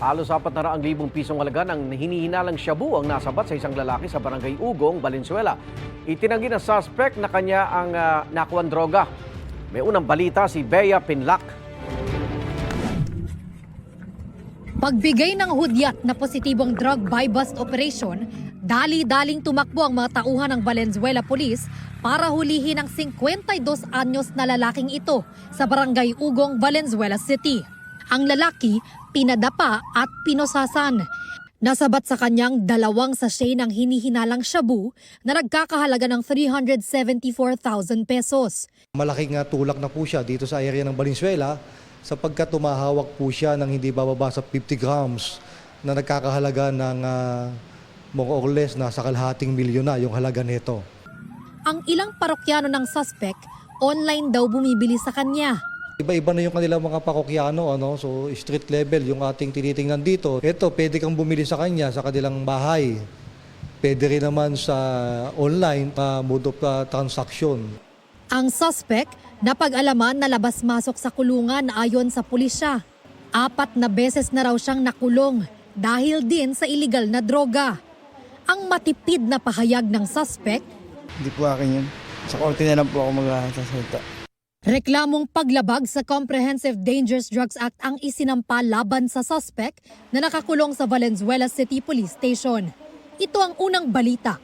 Halos 400,000 pisong halaga ng hinihinalang shabu ang nasabat sa isang lalaki sa Barangay Ugong, Valenzuela. Itinanggi ng suspect na kanya ang nakuwang droga. May unang balita si Bea Pinlac. Pagbigay ng hudyat na positibong drug buy-bust operation, dali-daling tumakbo ang mga tauhan ng Valenzuela Police para hulihin ang 52 anyos na lalaking ito sa Barangay Ugong, Valenzuela City. Ang lalaki, pinadapa at pinosasan. Nasabat sa kanyang 2 sachet ng hinihinalang shabu na nagkakahalaga ng 374,000 pesos. Malaking tulak na po siya dito sa area ng Valenzuela sapagkat tumahawak po siya ng hindi bababa sa 50 grams na nagkakahalaga ng more or less nasa kalahating milyon na yung halaga nito. Ang ilang parokyano ng suspect, online daw bumibili sa kanya. Iba-iba na yung kanilang mga parokyano, so street level yung ating tinitingnan dito. Ito, pwede kang bumili sa kanya sa kanilang bahay. Pwede rin naman sa online mode of transaction. Ang suspect, napag-alaman na labas-masok sa kulungan ayon sa pulisya. 4 na beses na raw siyang nakulong dahil din sa iligal na droga. Ang matipid na pahayag ng suspect, Hindi po akin yun. Sa korte na lang po ako magsasalita. reklamong paglabag sa Comprehensive Dangerous Drugs Act ang isinampa laban sa suspect na nakakulong sa Valenzuela City Police Station. Ito ang unang balita.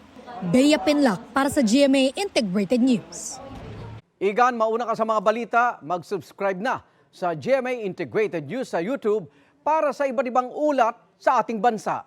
Bea Pinlac para sa GMA Integrated News. Igan, mauna ka sa mga balita, mag-subscribe na sa GMA Integrated News sa YouTube para sa iba't ibang ulat sa ating bansa.